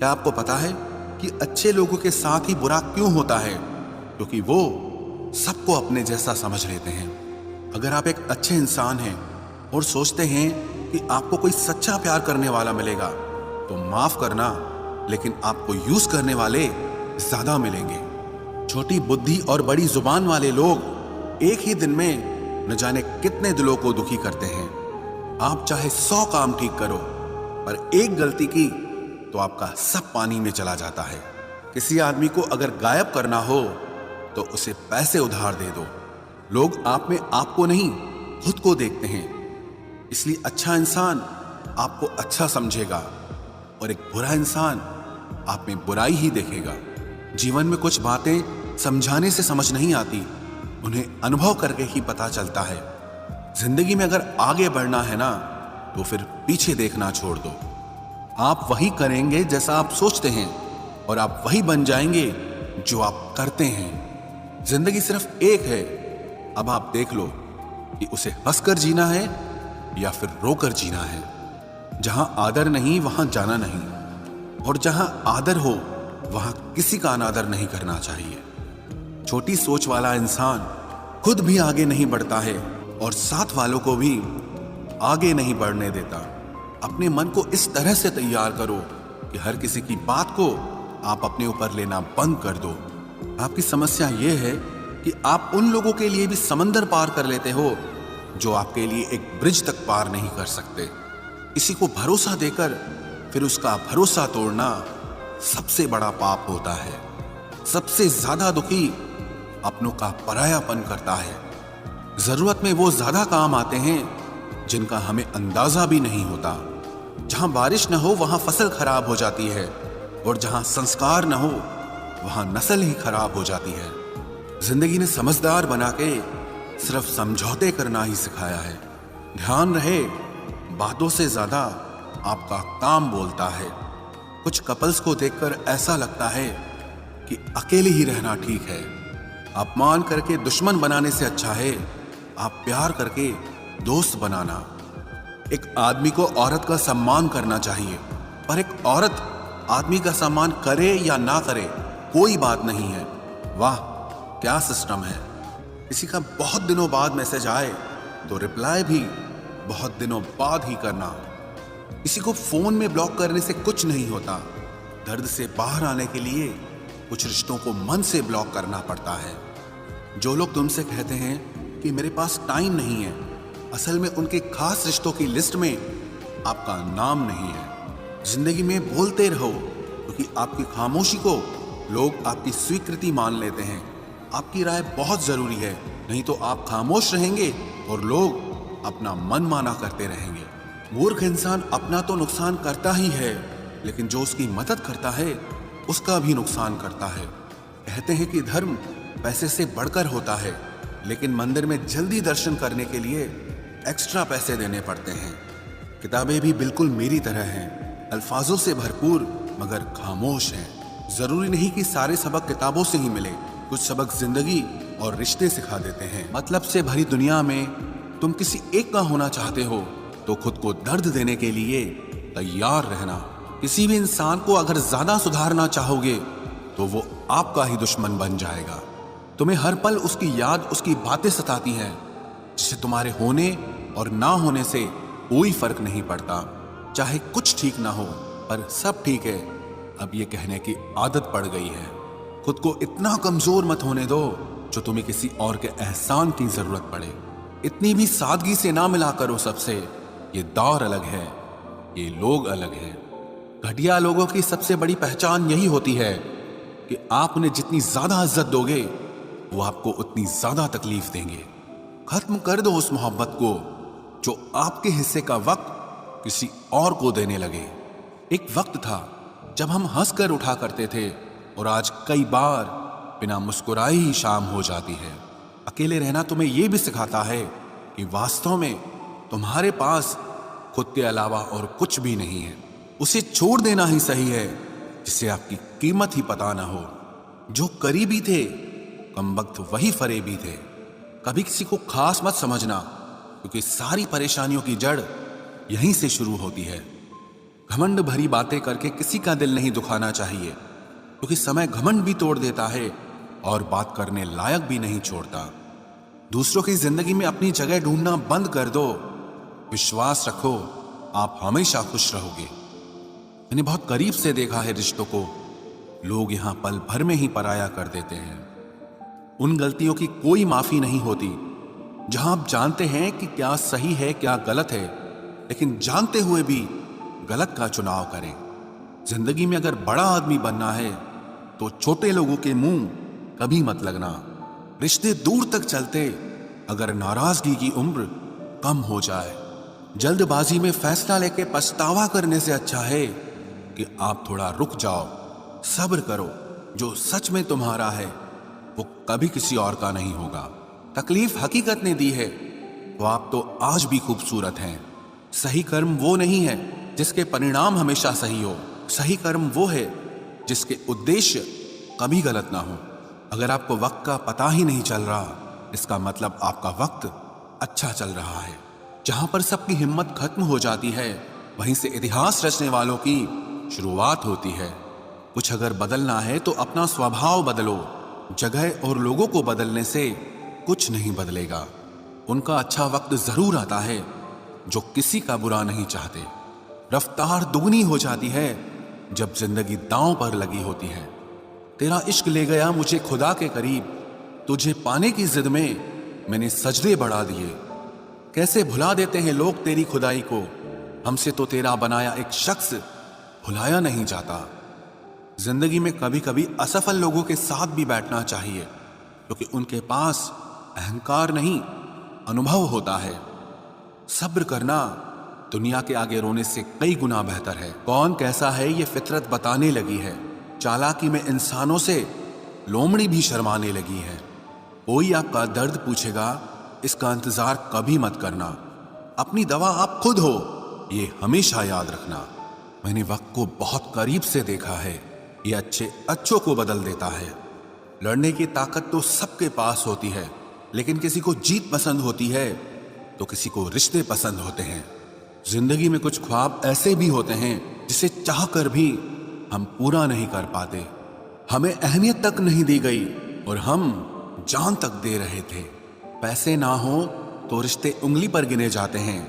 क्या आपको पता है कि अच्छे लोगों के साथ ही बुरा क्यों होता है? क्योंकि वो सबको अपने जैसा समझ लेते हैं। अगर आप एक अच्छे इंसान हैं और सोचते हैं कि आपको कोई सच्चा प्यार करने वाला मिलेगा, तो माफ करना, लेकिन आपको यूज करने वाले ज्यादा मिलेंगे। छोटी बुद्धि और बड़ी जुबान वाले लोग एक ही दिन में न जाने कितने दिलों को दुखी करते हैं। आप चाहे 100 काम ठीक करो, पर एक गलती की तो आपका सब पानी में चला जाता है। किसी आदमी को अगर गायब करना हो तो उसे पैसे उधार दे दो। लोग आप में आपको नहीं, खुद को देखते हैं। इसलिए अच्छा इंसान आपको अच्छा समझेगा और एक बुरा इंसान आप में बुराई ही देखेगा। जीवन में कुछ बातें समझाने से समझ नहीं आती, उन्हें अनुभव करके ही पता चलता है। जिंदगी में अगर आगे बढ़ना है ना, तो फिर पीछे देखना छोड़ दो। आप वही करेंगे जैसा आप सोचते हैं, और आप वही बन जाएंगे जो आप करते हैं। जिंदगी सिर्फ एक है, अब आप देख लो कि उसे हंसकर जीना है या फिर रोकर जीना है। जहां आदर नहीं वहां जाना नहीं, और जहां आदर हो वहां किसी का अनादर नहीं करना चाहिए। छोटी सोच वाला इंसान खुद भी आगे नहीं बढ़ता है और साथ वालों को भी आगे नहीं बढ़ने देता। अपने मन को इस तरह से तैयार करो कि हर किसी की बात को आप अपने ऊपर लेना बंद कर दो। आपकी समस्या यह है कि आप उन लोगों के लिए भी समंदर पार कर लेते हो जो आपके लिए एक ब्रिज तक पार नहीं कर सकते। किसी को भरोसा देकर फिर उसका भरोसा तोड़ना सबसे बड़ा पाप होता है। सबसे ज्यादा दुखी अपनों का परायापन करता है। जरूरत में वो ज्यादा काम आते हैं जिनका हमें अंदाजा भी नहीं होता। जहां बारिश न हो वहां फसल खराब हो जाती है, और जहां संस्कार न हो वहां नस्ल ही खराब हो जाती है। जिंदगी ने समझदार बना के सिर्फ समझौते करना ही सिखाया है। ध्यान रहे, बातों से ज्यादा आपका काम बोलता है। कुछ कपल्स को देखकर ऐसा लगता है कि अकेले ही रहना ठीक है। अपमान करके दुश्मन बनाने से अच्छा है आप प्यार करके दोस्त बनाना। एक आदमी को औरत का सम्मान करना चाहिए, पर एक औरत आदमी का सम्मान करे या ना करे कोई बात नहीं है। वाह क्या सिस्टम है। किसी का बहुत दिनों बाद मैसेज आए तो रिप्लाई भी बहुत दिनों बाद ही करना। किसी को फोन में ब्लॉक करने से कुछ नहीं होता। दर्द से बाहर आने के लिए कुछ रिश्तों को मन से ब्लॉक करना पड़ता है। जो लोग तुमसे कहते हैं कि मेरे पास टाइम नहीं है, असल में उनके खास रिश्तों की लिस्ट में आपका नाम नहीं है। जिंदगी में बोलते रहो, क्योंकि आपकी खामोशी को लोग आपकी स्वीकृति मान लेते हैं। आपकी राय बहुत जरूरी है, नहीं तो आप खामोश रहेंगे और लोग अपना मन माना करते रहेंगे। मूर्ख इंसान अपना तो नुकसान करता ही है, लेकिन जो उसकी मदद करता है उसका भी नुकसान करता है। कहते हैं कि धर्म पैसे से बढ़कर होता है, लेकिन मंदिर में जल्दी दर्शन करने के लिए एक्स्ट्रा पैसे देने पड़ते हैं। किताबें भी बिल्कुल मेरी तरह हैं, अल्फाजों से भरपूर मगर खामोश हैं। जरूरी नहीं कि सारे सबक किताबों से ही मिले, कुछ सबक जिंदगी और रिश्ते सिखा देते हैं। मतलब से भरी दुनिया में तुम किसी एक का होना चाहते हो तो खुद को दर्द देने के लिए तैयार रहना। किसी भी इंसान को अगर ज्यादा सुधारना चाहोगे तो वो आपका ही दुश्मन बन जाएगा। तुम्हें हर पल उसकी याद, उसकी बातें सताती हैं, जिससे तुम्हारे होने और ना होने से कोई फर्क नहीं पड़ता। चाहे कुछ ठीक ना हो, पर सब ठीक है, अब ये कहने की आदत पड़ गई है। खुद को इतना कमजोर मत होने दो जो तुम्हें किसी और के एहसान की जरूरत पड़े। इतनी भी सादगी से ना मिला करो सबसे। ये दौर अलग है, ये लोग अलग हैं। घटिया लोगों की सबसे बड़ी पहचान यही होती है कि आप उन्हें जितनी ज्यादा इज्जत दोगे वो आपको उतनी ज्यादा तकलीफ देंगे। खत्म कर दो उस मोहब्बत को जो आपके हिस्से का वक्त किसी और को देने लगे। एक वक्त था जब हम हंसकर उठा करते थे, और आज कई बार बिना मुस्कुराए ही शाम हो जाती है। अकेले रहना तुम्हें यह भी सिखाता है कि वास्तव में तुम्हारे पास खुद के अलावा और कुछ भी नहीं है। उसे छोड़ देना ही सही है जिससे आपकी कीमत ही पता ना हो। जो करीबी थे कमबख्त वही फरेबी थे। कभी किसी को खास मत समझना, क्योंकि सारी परेशानियों की जड़ यहीं से शुरू होती है। घमंड भरी बातें करके किसी का दिल नहीं दुखाना चाहिए, क्योंकि समय घमंड भी तोड़ देता है और बात करने लायक भी नहीं छोड़ता। दूसरों की जिंदगी में अपनी जगह ढूंढना बंद कर दो। विश्वास रखो, आप हमेशा खुश रहोगे। मैंने बहुत करीब से देखा है रिश्तों को, लोग यहां पल भर में ही पराया कर देते हैं। उन गलतियों की कोई माफी नहीं होती जहां आप जानते हैं कि क्या सही है क्या गलत है, लेकिन जानते हुए भी गलत का चुनाव करें। जिंदगी में अगर बड़ा आदमी बनना है तो छोटे लोगों के मुंह कभी मत लगना। रिश्ते दूर तक चलते अगर नाराजगी की उम्र कम हो जाए। जल्दबाजी में फैसला लेके पछतावा करने से अच्छा है कि आप थोड़ा रुक जाओ, सब्र करो। जो सच में तुम्हारा है वो कभी किसी और का नहीं होगा। तकलीफ हकीकत ने दी है तो आप तो आज भी खूबसूरत हैं। सही कर्म वो नहीं है जिसके परिणाम हमेशा सही हो। सही कर्म वो है जिसके उद्देश्य कभी गलत ना हो। अगर आपको वक्त का पता ही नहीं चल रहा, इसका मतलब आपका वक्त अच्छा चल रहा है। जहां पर सबकी हिम्मत खत्म हो जाती है, वहीं से इतिहास रचने वालों की शुरुआत होती है। कुछ अगर बदलना है तो अपना स्वभाव बदलो। जगह और लोगों को बदलने से कुछ नहीं बदलेगा। उनका अच्छा वक्त जरूर आता है जो किसी का बुरा नहीं चाहते। रफ्तार दुगनी हो जाती है जब जिंदगी दांव पर लगी होती है। तेरा इश्क ले गया मुझे खुदा के करीब, तुझे पाने की जिद में मैंने सजदे बढ़ा दिए। कैसे भुला देते हैं लोग तेरी खुदाई को, हमसे तो तेरा बनाया एक शख्स भुलाया नहीं जाता। जिंदगी में कभी कभी असफल लोगों के साथ भी बैठना चाहिए, क्योंकि उनके पास अहंकार नहीं अनुभव होता है। सब्र करना दुनिया के आगे रोने से कई गुना बेहतर है। कौन कैसा है ये फितरत बताने लगी है। चालाकी में इंसानों से लोमड़ी भी शर्माने लगी है। कोई आपका दर्द पूछेगा, इसका इंतजार कभी मत करना। अपनी दवा आप खुद हो, ये हमेशा याद रखना। मैंने वक्त को बहुत करीब से देखा है, ये अच्छों को बदल देता है। लड़ने की ताकत तो सबके पास होती है, लेकिन किसी को जीत पसंद होती है तो किसी को रिश्ते पसंद होते हैं। जिंदगी में कुछ ख्वाब ऐसे भी होते हैं जिसे चाह कर भी हम पूरा नहीं कर पाते। हमें अहमियत तक नहीं दी गई और हम जान तक दे रहे थे। पैसे ना हो तो रिश्ते उंगली पर गिने जाते हैं,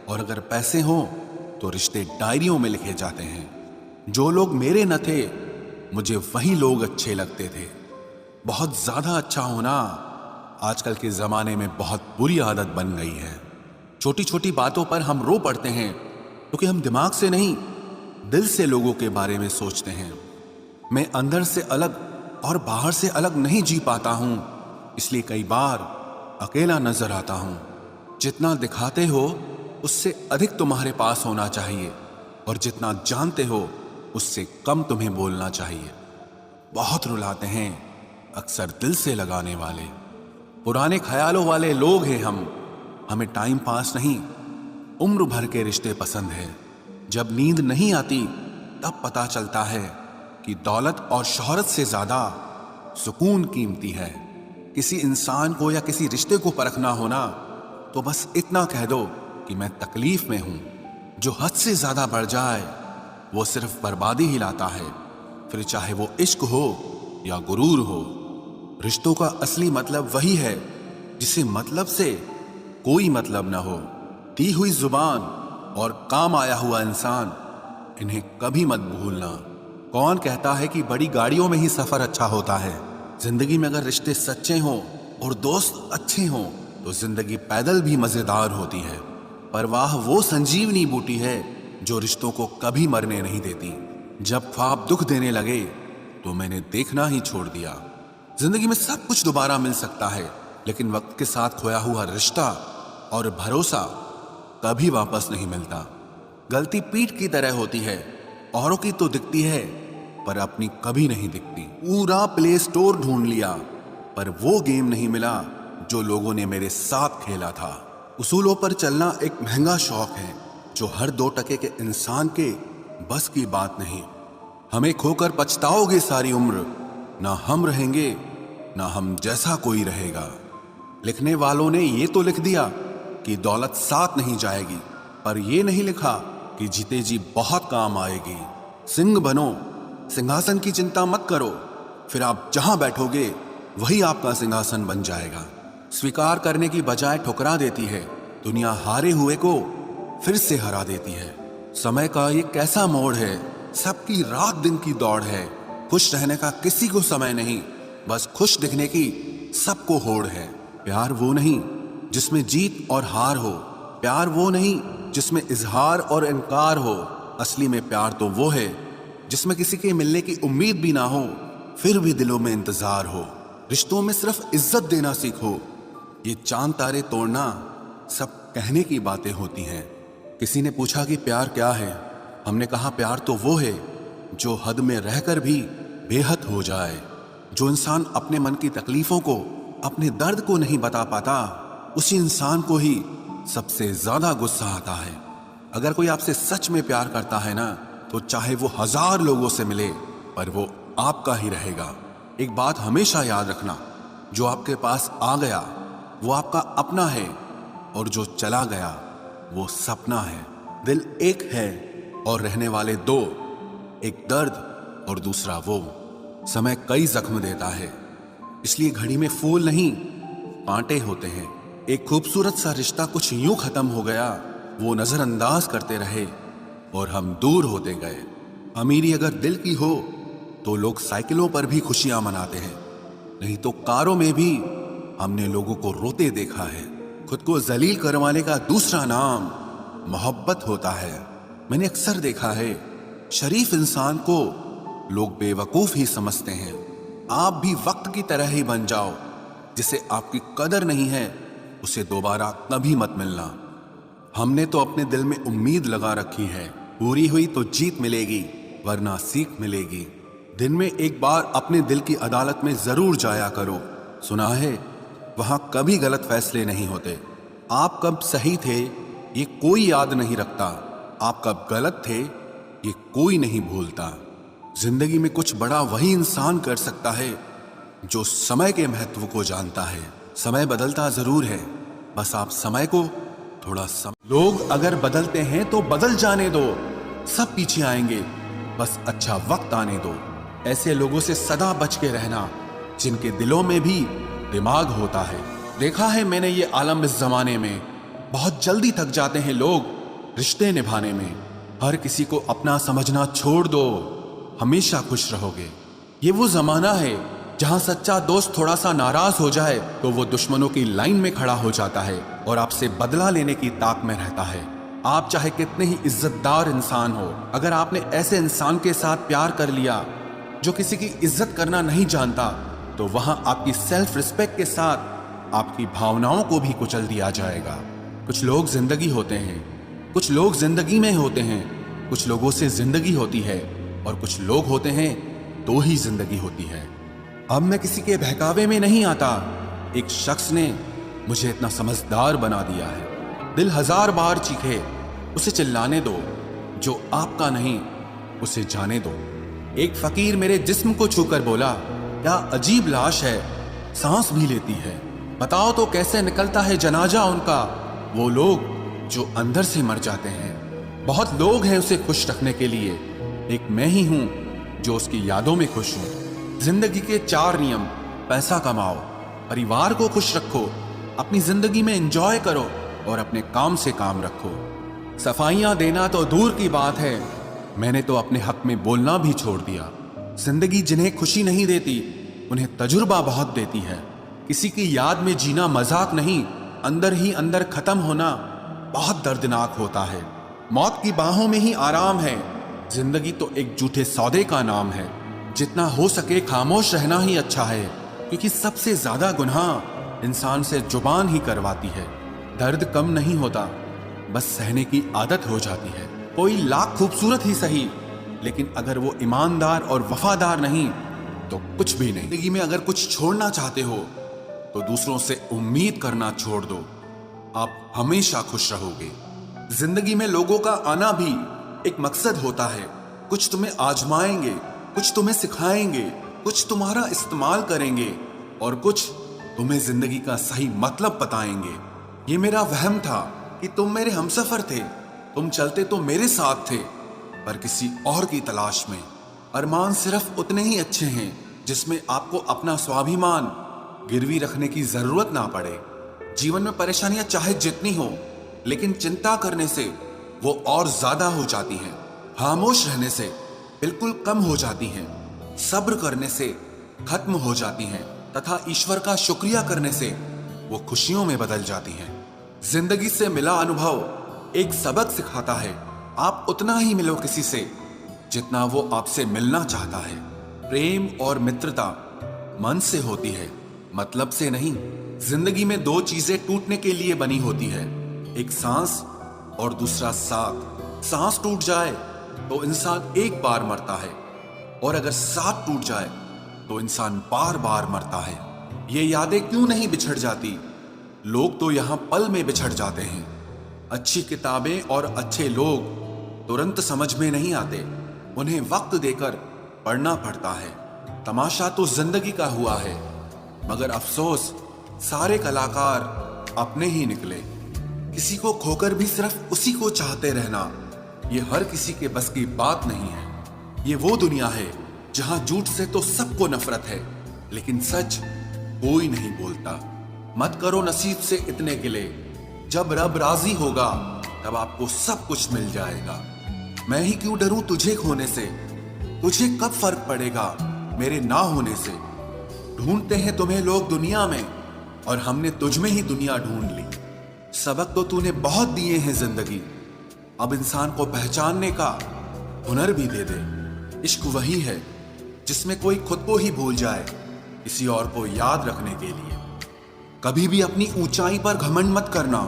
और अगर पैसे हो तो रिश्ते डायरियों में लिखे जाते हैं। जो लोग मेरे न थे मुझे वही लोग अच्छे लगते थे। बहुत ज्यादा अच्छा होना आजकल के जमाने में बहुत बुरी आदत बन गई है। छोटी छोटी बातों पर हम रो पड़ते हैं क्योंकि हम दिमाग से नहीं दिल से लोगों के बारे में सोचते हैं। मैं अंदर से अलग और बाहर से अलग नहीं जी पाता हूं, इसलिए कई बार अकेला नजर आता हूं। जितना दिखाते हो उससे अधिक तुम्हारे पास होना चाहिए, और जितना जानते हो उससे कम तुम्हें बोलना चाहिए। बहुत रुलाते हैं अक्सर दिल से लगाने वाले। पुराने ख्यालों वाले लोग हैं हम। हमें टाइम पास नहीं, उम्र भर के रिश्ते पसंद है। जब नींद नहीं आती तब पता चलता है कि दौलत और शोहरत से ज्यादा सुकून कीमती है। किसी इंसान को या किसी रिश्ते को परखना होना तो बस इतना कह दो कि मैं तकलीफ में हूं। जो हद से ज्यादा बढ़ जाए वो सिर्फ बर्बादी ही लाता है, फिर चाहे वो इश्क हो या गुरूर हो। रिश्तों का असली मतलब वही है जिसे मतलब से कोई मतलब ना हो। दी हुई जुबान और काम आया हुआ इंसान, इन्हें कभी मत भूलना। कौन कहता है कि बड़ी गाड़ियों में ही सफर अच्छा होता है। जिंदगी में अगर रिश्ते सच्चे हों और दोस्त अच्छे हों तो जिंदगी पैदल भी मजेदार होती है। परवाह वो संजीवनी बूटी है जो रिश्तों को कभी मरने नहीं देती। जब ख्वाब दुख देने लगे तो मैंने देखना ही छोड़ दिया। जिंदगी में सब कुछ दोबारा मिल सकता है, लेकिन वक्त के साथ खोया हुआ रिश्ता और भरोसा कभी वापस नहीं मिलता। गलती पीठ की तरह होती है, औरों की तो दिखती है पर अपनी कभी नहीं दिखती। पूरा प्ले स्टोर ढूंढ लिया पर वो गेम नहीं मिला जो लोगों ने मेरे साथ खेला था। उसूलों पर चलना एक महंगा शौक है जो हर 2 टके के इंसान के बस की बात नहीं। हमें खोकर पछताओगे सारी उम्र, ना हम रहेंगे ना हम जैसा कोई रहेगा। लिखने वालों ने ये तो लिख दिया कि दौलत साथ नहीं जाएगी, पर ये नहीं लिखा आपकी जीते जी बहुत काम आएगी। सिंह बनो, सिंहासन की चिंता मत करो, फिर आप जहां बैठोगे वही आपका सिंहासन बन जाएगा। स्वीकार करने की बजाय ठुकरा देती है दुनिया, हारे हुए को फिर से हरा देती है। समय का ये कैसा मोड़ है, सबकी रात दिन की दौड़ है। खुश रहने का किसी को समय नहीं, बस खुश दिखने की सबको होड़ है। प्यार वो नहीं जिसमें जीत और हार हो, प्यार वो नहीं जिसमें इजहार और इनकार हो। असली में प्यार तो वो है जिसमें किसी के मिलने की उम्मीद भी ना हो, फिर भी दिलों में इंतजार हो। रिश्तों में सिर्फ इज्जत देना सीखो, ये चांद तारे तोड़ना सब कहने की बातें होती हैं। किसी ने पूछा कि प्यार क्या है, हमने कहा प्यार तो वो है जो हद में रहकर भी बेहद हो जाए। जो इंसान अपने मन की तकलीफों को, अपने दर्द को नहीं बता पाता, उसी इंसान को ही सबसे ज्यादा गुस्सा आता है। अगर कोई आपसे सच में प्यार करता है ना, तो चाहे वो 1000 लोगों से मिले, पर वो आपका ही रहेगा। एक बात हमेशा याद रखना, जो आपके पास आ गया वो आपका अपना है, और जो चला गया वो सपना है। दिल एक है और रहने वाले दो, एक दर्द और दूसरा वो। समय कई जख्म देता है, इसलिए घड़ी में फूल नहीं कांटे होते हैं। एक खूबसूरत सा रिश्ता कुछ यूं खत्म हो गया, वो नजरअंदाज करते रहे और हम दूर होते गए। अमीरी अगर दिल की हो तो लोग साइकिलों पर भी खुशियां मनाते हैं, नहीं तो कारों में भी हमने लोगों को रोते देखा है। खुद को जलील करवाने का दूसरा नाम मोहब्बत होता है। मैंने अक्सर देखा है, शरीफ इंसान को लोग बेवकूफ ही समझते हैं। आप भी वक्त की तरह ही बन जाओ, जिसे आपकी कदर नहीं है उसे दोबारा कभी मत मिलना। हमने तो अपने दिल में उम्मीद लगा रखी है, पूरी हुई तो जीत मिलेगी, वरना सीख मिलेगी। दिन में एक बार अपने दिल की अदालत में जरूर जाया करो। सुना है वहां कभी गलत फैसले नहीं होते। आप कब सही थे ये कोई याद नहीं रखता, आप कब गलत थे ये कोई नहीं भूलता। जिंदगी में कुछ बड़ा वही इंसान कर सकता है जो समय के महत्व को जानता है। समय बदलता जरूर है, बस आप समय को थोड़ा लोग अगर बदलते हैं तो बदल जाने दो, सब पीछे आएंगे, बस अच्छा वक्त आने दो। ऐसे लोगों से सदा बच के रहना जिनके दिलों में भी दिमाग होता है। देखा है मैंने ये आलम इस जमाने में, बहुत जल्दी थक जाते हैं लोग रिश्ते निभाने में। हर किसी को अपना समझना छोड़ दो, हमेशा खुश रहोगे। ये वो जमाना है जहां सच्चा दोस्त थोड़ा सा नाराज हो जाए तो वो दुश्मनों की लाइन में खड़ा हो जाता है और आपसे बदला लेने की ताक में रहता है। आप चाहे कितने ही इज्जतदार इंसान हो, अगर आपने ऐसे इंसान के साथ प्यार कर लिया जो किसी की इज्जत करना नहीं जानता, तो वहां आपकी सेल्फ रिस्पेक्ट के साथ आपकी भावनाओं को भी कुचल दिया जाएगा। कुछ लोग जिंदगी होते हैं, कुछ लोग जिंदगी में होते हैं, कुछ लोगों से जिंदगी होती है और कुछ लोग होते हैं तो ही जिंदगी होती है। अब मैं किसी के बहकावे में नहीं आता, एक शख्स ने मुझे इतना समझदार बना दिया है। दिल 1000 बार चीखे, उसे चिल्लाने दो, जो आपका नहीं उसे जाने दो। एक फकीर मेरे जिस्म को छूकर बोला, क्या अजीब लाश है, सांस भी लेती है। बताओ तो कैसे निकलता है जनाजा उनका, वो लोग जो अंदर से मर जाते हैं। बहुत लोग हैं उसे खुश रखने के लिए, एक मैं ही हूं जो उसकी यादों में खुश हूं। जिंदगी के 4 नियम: पैसा कमाओ, परिवार को खुश रखो, अपनी जिंदगी में एंजॉय करो और अपने काम से काम रखो। सफाइयां देना तो दूर की बात है, मैंने तो अपने हक में बोलना भी छोड़ दिया। जिंदगी जिन्हें खुशी नहीं देती उन्हें तजुर्बा बहुत देती है। किसी की याद में जीना मजाक नहीं, अंदर ही अंदर खत्म होना बहुत दर्दनाक होता है। मौत की बाहों में ही आराम है, जिंदगी तो एक झूठे सौदे का नाम है। जितना हो सके खामोश रहना ही अच्छा है, क्योंकि सबसे ज्यादा गुनाह इंसान से जुबान ही करवाती है। दर्द कम नहीं होता, बस सहने की आदत हो जाती है। कोई लाख खूबसूरत ही सही, लेकिन अगर वो ईमानदार और वफादार नहीं तो कुछ भी नहीं। जिंदगी में अगर कुछ छोड़ना चाहते हो तो दूसरों से उम्मीद करना छोड़ दो, आप हमेशा खुश रहोगे। जिंदगी में लोगों का आना भी एक मकसद होता है। कुछ तुम्हें आजमाएंगे, कुछ तुम्हें सिखाएंगे, कुछ तुम्हारा इस्तेमाल करेंगे और कुछ तुम्हें जिंदगी का सही मतलब बताएंगे। ये मेरा वहम था कि तुम मेरे हमसफर थे, तुम चलते तो मेरे साथ थे, पर किसी और की तलाश में। अरमान सिर्फ उतने ही अच्छे हैं जिसमें आपको अपना स्वाभिमान गिरवी रखने की जरूरत ना पड़े। जीवन में परेशानियां चाहे जितनी हो, लेकिन चिंता करने से वो और ज्यादा हो जाती हैं। खामोश रहने से बिल्कुल कम हो जाती हैं। सब्र करने से खत्म हो जाती हैं तथा ईश्वर का शुक्रिया करने से वो खुशियों में बदल जाती हैं। जिंदगी से मिला अनुभव एक सबक सिखाता है। आप उतना ही मिलो किसी से जितना वो आपसे मिलना चाहता है। प्रेम और मित्रता मन से होती है, मतलब से नहीं। जिंदगी में दो चीजें टूटने के लिए बनी होती है, एक सांस और दूसरा साथ। सांस टूट जाए तो इंसान एक बार मरता है, और अगर साथ टूट जाए तो इंसान बार बार मरता है। ये यादें क्यों नहीं बिछड़ जाती? लोग तो यहां पल में बिछड़ जाते हैं। अच्छी किताबें और अच्छे लोग तुरंत समझ में नहीं आते, उन्हें वक्त देकर पढ़ना पड़ता है। तमाशा तो जिंदगी का हुआ है, मगर अफसोस सारे कलाकार अपने ही निकले। किसी को खोकर भी सिर्फ उसी को चाहते रहना, ये हर किसी के बस की बात नहीं है। ये वो दुनिया है जहां झूठ से तो सबको नफरत है, लेकिन सच कोई नहीं बोलता। मत करो नसीब से इतने गिले, जब रब राजी होगा तब आपको सब कुछ मिल जाएगा। मैं ही क्यों डरूं तुझे खोने से, तुझे कब फर्क पड़ेगा मेरे ना होने से। ढूंढते हैं तुम्हें लोग दुनिया में, और हमने तुझ में ही दुनिया ढूंढ ली। सबक तो तूने बहुत दिए हैं जिंदगी, अब इंसान को पहचानने का हुनर भी दे दे। इश्क वही है जिसमें कोई खुद को ही भूल जाए किसी और को याद रखने के लिए। कभी भी अपनी ऊंचाई पर घमंड मत करना,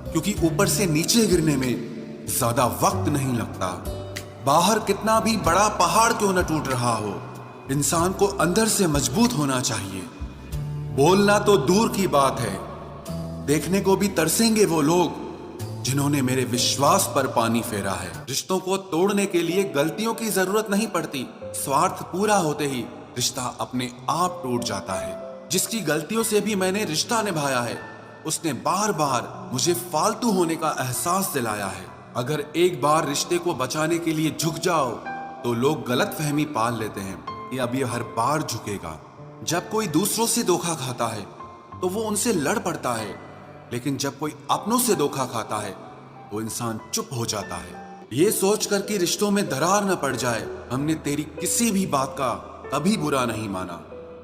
क्योंकि ऊपर से नीचे गिरने में ज्यादा वक्त नहीं लगता। बाहर कितना भी बड़ा पहाड़ क्यों न टूट रहा हो, इंसान को अंदर से मजबूत होना चाहिए। बोलना तो दूर की बात है, देखने को भी तरसेंगे वो लोग जिन्होंने मेरे विश्वास पर पानी फेरा है। रिश्तों को तोड़ने के लिए गलतियों की जरूरत नहीं पड़ती, स्वार्थ पूरा होते ही रिश्ता अपने आप टूट जाता है। जिसकी गलतियों से भी मैंने रिश्ता निभाया है, उसने बार बार मुझे फालतू होने का एहसास दिलाया है। अगर एक बार रिश्ते को बचाने के लिए झुक जाओ तो लोग गलत फहमी पाल लेते हैं कि अब ये हर बार झुकेगा। जब कोई दूसरों से धोखा खाता है तो वो उनसे लड़ पड़ता है, लेकिन जब कोई अपनों से धोखा खाता है तो इंसान चुप हो जाता है। ये सोच कर कि रिश्तों में दरार न पड़ जाए, हमने तेरी किसी भी बात का कभी बुरा नहीं माना।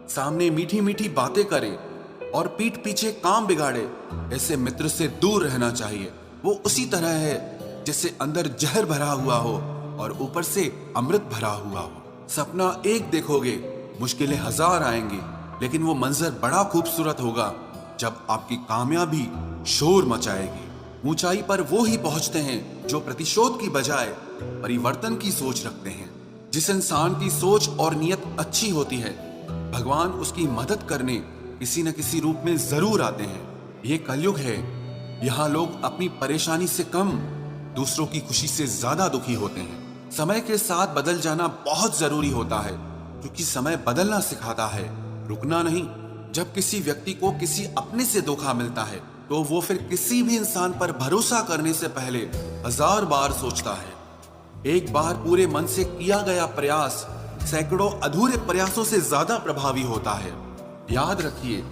सामने मीठी मीठी बातें करे और पीठ पीछे काम बिगाड़े, ऐसे मित्र से दूर रहना चाहिए। वो उसी तरह है जैसे अंदर जहर भरा हुआ हो और ऊपर से अमृत भरा हुआ हो। सपना एक देखोगे, मुश्किलें हजार आएंगी, लेकिन वो मंजर बड़ा खूबसूरत होगा जब आपकी कामयाबी शोर मचाएगी। ऊंचाई पर वो ही पहुंचते हैं जो प्रतिशोध की बजाय परिवर्तन की सोच रखते हैं। जिस इंसान की सोच और नियत अच्छी होती है, भगवान उसकी मदद करने किसी न किसी रूप में जरूर आते हैं। ये कलयुग है, यहाँ लोग अपनी परेशानी से कम दूसरों की खुशी से ज्यादा दुखी होते हैं। समय के साथ बदल जाना बहुत जरूरी होता है, क्योंकि समय बदलना सिखाता है, रुकना नहीं। जब किसी व्यक्ति को किसी अपने से धोखा मिलता है तो वो फिर किसी भी इंसान पर भरोसा करने से पहले हजार बार सोचता है। एक बार पूरे मन से किया गया प्रयास सैकड़ों अधूरे प्रयासों से ज्यादा प्रभावी होता है। याद रखिए,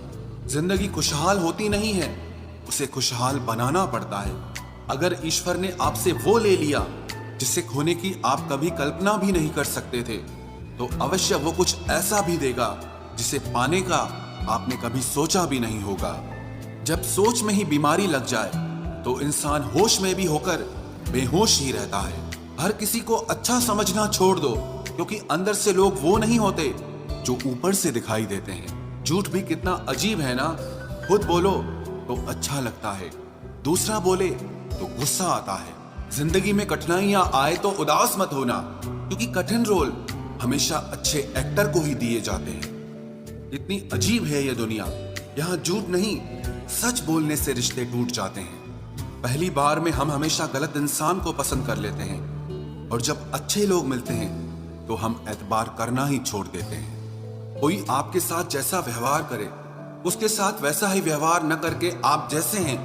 जिंदगी खुशहाल होती नहीं है, उसे खुशहाल बनाना पड़ता है। अगर ईश्वर ने आपसे वो ले लिया जिसे खोने की आप कभी कल्पना भी नहीं कर सकते थे, तो अवश्य वो कुछ ऐसा भी देगा जिसे पाने का आपने कभी सोचा भी नहीं होगा। जब सोच में ही बीमारी लग जाए तो इंसान होश में भी होकर बेहोश ही रहता है। हर किसी को अच्छा समझना छोड़ दो, क्योंकि अंदर से लोग वो नहीं होते जो ऊपर से दिखाई देते हैं। झूठ भी कितना अजीब है ना, खुद बोलो तो अच्छा लगता है, दूसरा बोले तो गुस्सा आता है। जिंदगी में कठिनाइयां आए तो उदास मत होना, क्योंकि कठिन रोल हमेशा अच्छे एक्टर को ही दिए जाते हैं। इतनी अजीब है ये दुनिया, यहाँ झूठ नहीं सच बोलने से रिश्ते टूट जाते हैं। पहली बार में हम हमेशा गलत इंसान को पसंद कर लेते हैं, और जब अच्छे लोग मिलते हैं तो हम एतबार करना ही छोड़ देते हैं। कोई आपके साथ जैसा व्यवहार करे, उसके साथ वैसा ही व्यवहार न करके आप जैसे हैं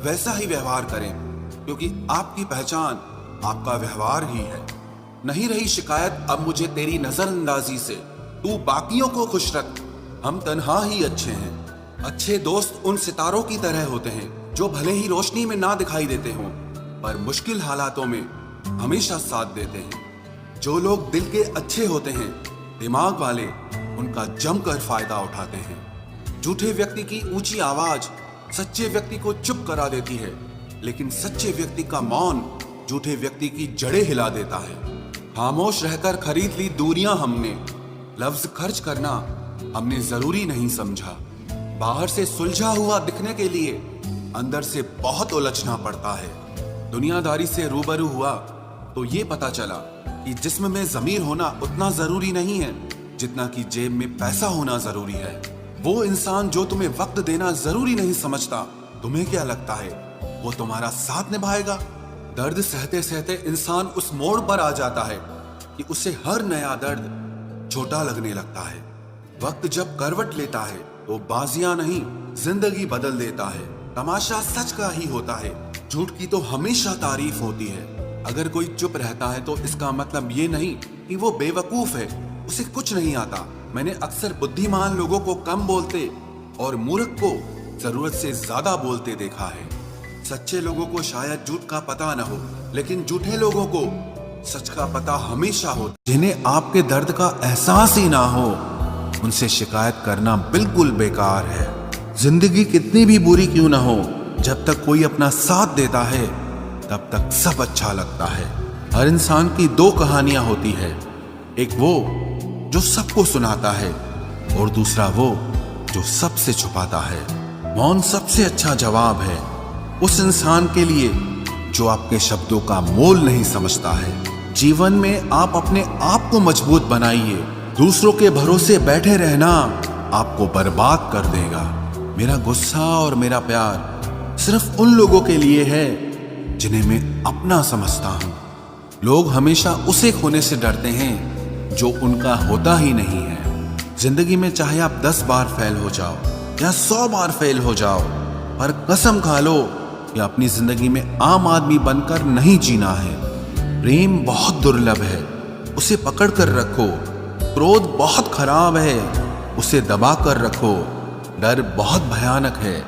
वैसा ही व्यवहार करें। क्योंकि आपकी पहचान आपका व्यवहार ही है। नहीं रही शिकायत अब मुझे तेरी नजरअंदाजी से, तू बाकियों को खुश रख, हम तन्हा ही अच्छे हैं। अच्छे दोस्त उन सितारों की तरह होते हैं जो भले ही रोशनी में ना दिखाई देते हों पर मुश्किल हालातों में हमेशा साथ देते हैं। जो लोग दिल के अच्छे होते हैं, दिमाग वाले, उनका जमकर फायदा उठाते हैं। झूठे व्यक्ति की ऊंची आवाज सच्चे व्यक्ति को चुप करा देती है, लेकिन सच्चे व्यक्ति का मौन झूठे व्यक्ति की जड़ें हिला देता है। खामोश रहकर खरीद ली दूरियां हमने, लफ्ज खर्च करना हमने जरूरी नहीं समझा। बाहर से सुलझा हुआ दिखने के लिए अंदर से बहुत उलझना पड़ता है। दुनियादारी से रूबरू हुआ तो ये पता चला कि जिस्म में ज़मीर होना उतना जरूरी नहीं है जितना कि जेब में पैसा होना जरूरी है। वो इंसान जो तुम्हें वक्त देना जरूरी नहीं समझता, तुम्हें क्या लगता है वो तुम्हारा साथ निभाएगा? दर्द सहते सहते इंसान उस मोड़ पर आ जाता है कि उसे हर नया दर्द छोटा लगने लगता है। वक्त जब करवट लेता है तो बाजियां नहीं, जिंदगी बदल देता है। तमाशा सच का ही होता है, झूठ की तो हमेशा तारीफ होती है। अगर कोई चुप रहता है तो इसका मतलब ये नहीं कि वो बेवकूफ है, उसे कुछ नहीं आता। मैंने अक्सर बुद्धिमान लोगों को कम बोलते और मूर्ख को जरूरत से ज्यादा बोलते देखा है। सच्चे लोगों को शायद झूठ का पता न हो, लेकिन झूठे लोगों को सच का पता हमेशा हो। जिन्हें आपके दर्द का एहसास ही ना हो, उनसे शिकायत करना बिल्कुल बेकार है। जिंदगी कितनी भी बुरी क्यों ना हो, जब तक कोई अपना साथ देता है तब तक सब अच्छा लगता है। हर इंसान की दो कहानियां होती है, एक वो जो सबको सुनाता है और दूसरा वो जो सबसे छुपाता है। मौन सबसे अच्छा जवाब है उस इंसान के लिए जो आपके शब्दों का मोल नहीं समझता है। जीवन में आप अपने आप को मजबूत बनाइए, दूसरों के भरोसे बैठे रहना आपको बर्बाद कर देगा। मेरा गुस्सा और मेरा प्यार सिर्फ उन लोगों के लिए है जिन्हें मैं अपना समझता हूं। लोग हमेशा उसे खोने से डरते हैं जो उनका होता ही नहीं है। जिंदगी में चाहे आप 10 बार फेल हो जाओ या 100 बार फेल हो जाओ, पर कसम खा लो कि अपनी जिंदगी में आम आदमी बनकर नहीं जीना है। प्रेम बहुत दुर्लभ है, उसे पकड़ कर रखो। क्रोध बहुत खराब है, उसे दबा कर रखो। डर बहुत भयानक है,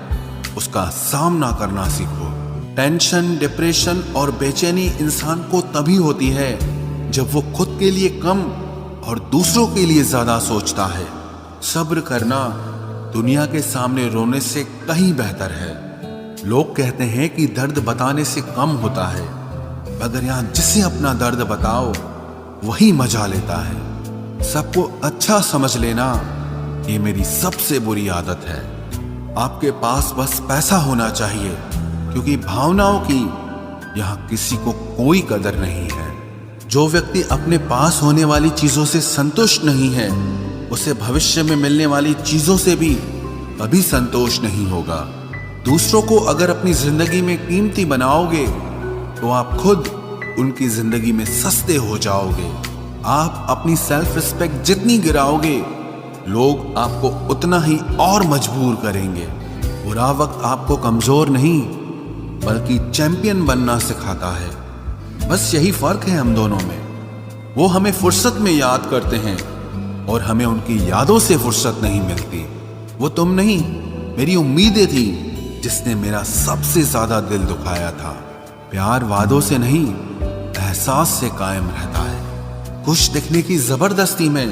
उसका सामना करना सीखो। टेंशन, डिप्रेशन और बेचैनी इंसान को तभी होती है जब वो खुद के लिए कम और दूसरों के लिए ज्यादा सोचता है। सब्र करना दुनिया के सामने रोने से कहीं बेहतर है। लोग कहते हैं कि दर्द बताने से कम होता है, मगर यहाँ जिसे अपना दर्द बताओ वही मजा लेता है। सबको अच्छा समझ लेना ये मेरी सबसे बुरी आदत है। आपके पास बस पैसा होना चाहिए, क्योंकि भावनाओं की यहाँ किसी को कोई कदर नहीं है। जो व्यक्ति अपने पास होने वाली चीजों से संतुष्ट नहीं है, उसे भविष्य में मिलने वाली चीजों से भी कभी संतोष नहीं होगा। दूसरों को अगर अपनी जिंदगी में कीमती बनाओगे तो आप खुद उनकी जिंदगी में सस्ते हो जाओगे। आप अपनी सेल्फ रिस्पेक्ट जितनी गिराओगे, लोग आपको उतना ही और मजबूर करेंगे। बुरा वक्त आपको कमजोर नहीं बल्कि चैंपियन बनना सिखाता है। बस यही फर्क है हम दोनों में। वो हमें फुर्सत में याद करते हैं और हमें उनकी यादों से फुर्सत नहीं मिलती। वो तुम नहीं, मेरी उम्मीदें थी जिसने मेरा सबसे ज्यादा दिल दुखाया था। प्यार वादों से नहीं, एहसास से कायम रहता है। खुश दिखने की जबरदस्ती में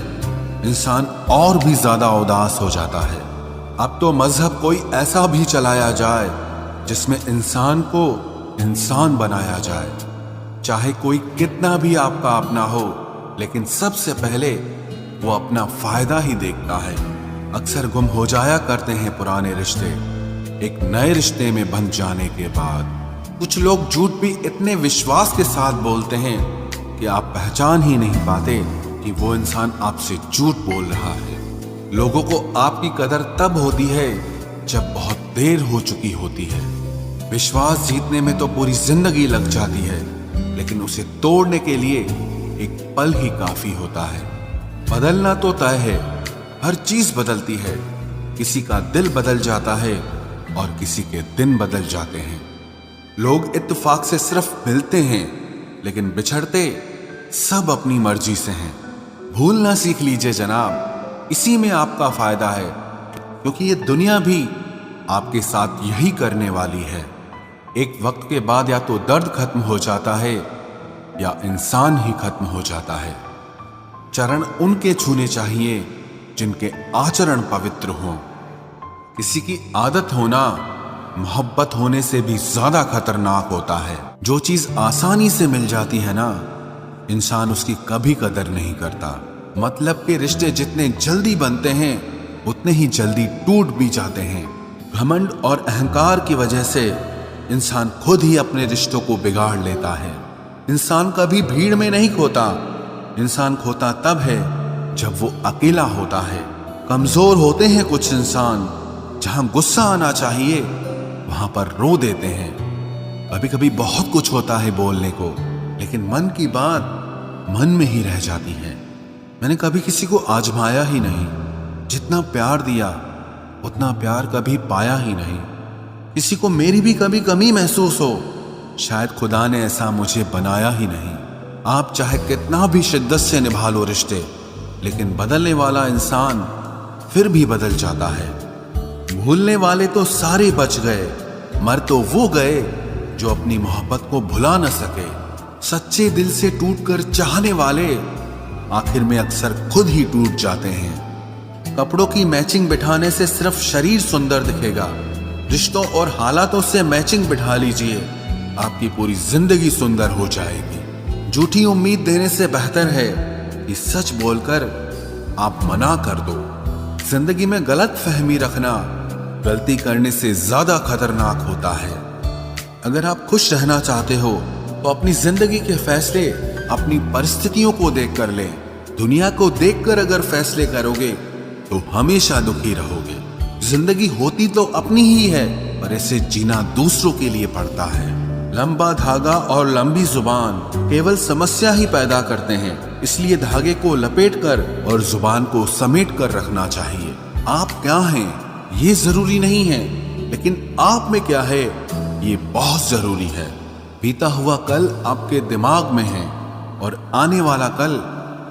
इंसान और भी ज्यादा उदास हो जाता है। अब तो मजहब कोई ऐसा भी चलाया जाए जिसमें इंसान को इंसान बनाया जाए। चाहे कोई कितना भी आपका अपना हो, लेकिन सबसे पहले वो अपना फायदा ही देखता है। अक्सर गुम हो जाया करते हैं पुराने रिश्ते एक नए रिश्ते में बंध जाने के बाद। कुछ लोग झूठ भी इतने विश्वास के साथ बोलते हैं कि आप पहचान ही नहीं पाते कि वो इंसान आपसे झूठ बोल रहा है। लोगों को आपकी कदर तब होती है जब बहुत देर हो चुकी होती है। विश्वास जीतने में तो पूरी जिंदगी लग जाती है, लेकिन उसे तोड़ने के लिए एक पल ही काफी होता है। बदलना तो तय है, हर चीज बदलती है। किसी का दिल बदल जाता है और किसी के दिन बदल जाते हैं। लोग इत्तेफाक से सिर्फ मिलते हैं, लेकिन बिछड़ते सब अपनी मर्जी से हैं। भूलना सीख लीजिए जनाब, इसी में आपका फायदा है, क्योंकि ये दुनिया भी आपके साथ यही करने वाली है। एक वक्त के बाद या तो दर्द खत्म हो जाता है या इंसान ही खत्म हो जाता है। चरण उनके छूने चाहिए जिनके आचरण पवित्र हों। किसी की आदत होना मोहब्बत होने से भी ज्यादा खतरनाक होता है। जो चीज आसानी से मिल जाती है ना, इंसान उसकी कभी कदर नहीं करता। मतलब के रिश्ते जितने जल्दी बनते हैं उतने ही जल्दी टूट भी जाते हैं। घमंड और अहंकार की वजह से इंसान खुद ही अपने रिश्तों को बिगाड़ लेता है। इंसान कभी भीड़ में नहीं खोता, इंसान खोता तब है जब वो अकेला होता है। कमजोर होते हैं कुछ इंसान, जहां गुस्सा आना चाहिए वहां पर रो देते हैं। कभी कभी बहुत कुछ होता है बोलने को, लेकिन मन की बात मन में ही रह जाती है। मैंने कभी किसी को आजमाया ही नहीं, जितना प्यार दिया उतना प्यार कभी पाया ही नहीं। किसी को मेरी भी कभी कमी महसूस हो, शायद खुदा ने ऐसा मुझे बनाया ही नहीं। आप चाहे कितना भी शिद्दत से निभा लो रिश्ते, लेकिन बदलने वाला इंसान फिर भी बदल जाता है। भूलने वाले तो सारे बच गए, मर तो वो गए जो अपनी मोहब्बत को भुला न सके। सच्चे दिल से टूटकर चाहने वाले आखिर में अक्सर खुद ही टूट जाते हैं। कपड़ों की मैचिंग बिठाने से सिर्फ शरीर सुंदर दिखेगा, रिश्तों और हालातों से मैचिंग बिठा लीजिए, आपकी पूरी जिंदगी सुंदर हो जाएगी। झूठी उम्मीद देने से बेहतर है कि सच बोलकर आप मना कर दो। जिंदगी में गलत फहमी रखना गलती करने से ज्यादा खतरनाक होता है। अगर आप खुश रहना चाहते हो तो अपनी जिंदगी के फैसले अपनी परिस्थितियों को देखकर लें। दुनिया को देखकर अगर फैसले करोगे तो हमेशा दुखी रहोगे। जिंदगी होती तो अपनी ही है, पर इसे जीना दूसरों के लिए पड़ता है। लंबा धागा और लंबी जुबान केवल समस्या ही पैदा करते हैं, इसलिए धागे को लपेटकर और जुबान को समेट कर रखना चाहिए। आप क्या हैं ये जरूरी नहीं है, लेकिन आप में क्या है ये बहुत जरूरी है। बीता हुआ कल आपके दिमाग में है और आने वाला कल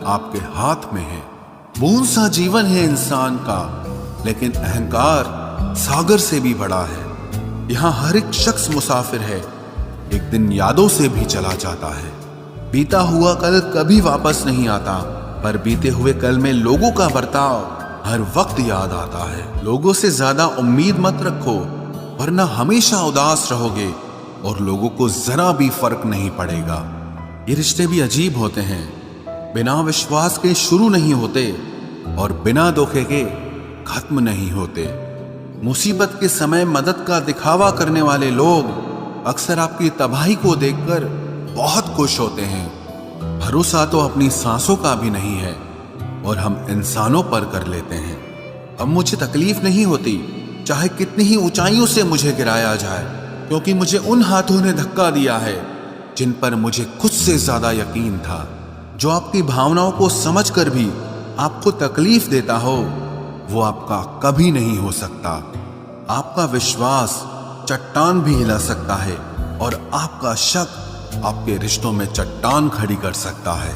आपके हाथ में है। बूंद सा जीवन है इंसान का, लेकिन अहंकार सागर से भी बड़ा है। यहाँ हर एक शख्स मुसाफिर है, एक दिन यादों से भी चला जाता है। बीता हुआ कल कभी वापस नहीं आता, पर बीते हुए कल में लोगों का बर्ताव हर वक्त याद आता है। लोगों से ज्यादा उम्मीद मत रखो, वरना हमेशा उदास रहोगे और लोगों को जरा भी फर्क नहीं पड़ेगा। ये रिश्ते भी अजीब होते हैं, बिना विश्वास के शुरू नहीं होते और बिना धोखे के खत्म नहीं होते। मुसीबत के समय मदद का दिखावा करने वाले लोग अक्सर आपकी तबाही को देखकर बहुत खुश होते हैं। भरोसा तो अपनी सांसों का भी नहीं है और हम इंसानों पर कर लेते हैं। अब मुझे तकलीफ नहीं होती चाहे कितनी ही ऊंचाइयों से मुझे गिराया जाए, क्योंकि मुझे उन हाथों ने धक्का दिया है जिन पर मुझे खुद से ज्यादा यकीन था। जो आपकी भावनाओं को समझकर भी आपको तकलीफ देता हो, वो आपका कभी नहीं हो सकता। आपका विश्वास चट्टान भी हिला सकता है और आपका शक आपके रिश्तों में चट्टान खड़ी कर सकता है।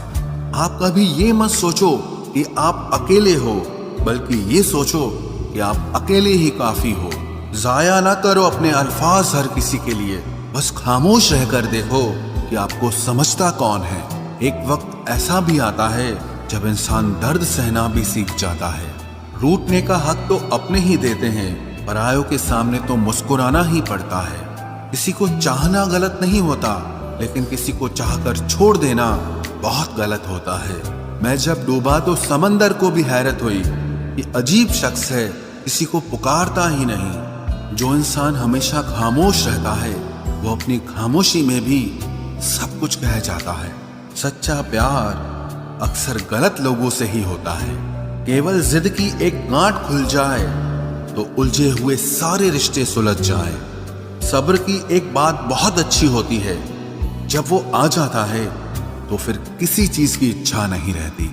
आप कभी ये मत सोचो कि आप अकेले हो, बल्कि ये सोचो कि आप अकेले ही काफी हो। जाया ना करो अपने अल्फाज हर किसी के लिए, बस खामोश रहकर देखो कि आपको समझता कौन है। एक वक्त ऐसा भी आता है जब इंसान दर्द सहना भी सीख जाता है। रूठने का हक तो अपने ही देते हैं, परायों के सामने तो मुस्कुराना ही पड़ता है। किसी को चाहना गलत नहीं होता, लेकिन किसी को चाहकर छोड़ देना बहुत गलत होता है। मैं जब डूबा तो समंदर को भी हैरत हुई कि अजीब शख्स है, किसी को पुकारता ही नहीं। जो इंसान हमेशा खामोश रहता है वो अपनी खामोशी में भी सब कुछ कह जाता है। सच्चा प्यार अक्सर गलत लोगों से ही होता है। केवल जिद की एक गांठ खुल जाए तो उलझे हुए सारे रिश्ते सुलझ जाए। सब्र की एक बात बहुत अच्छी होती है, जब वो आ जाता है तो फिर किसी चीज की इच्छा नहीं रहती।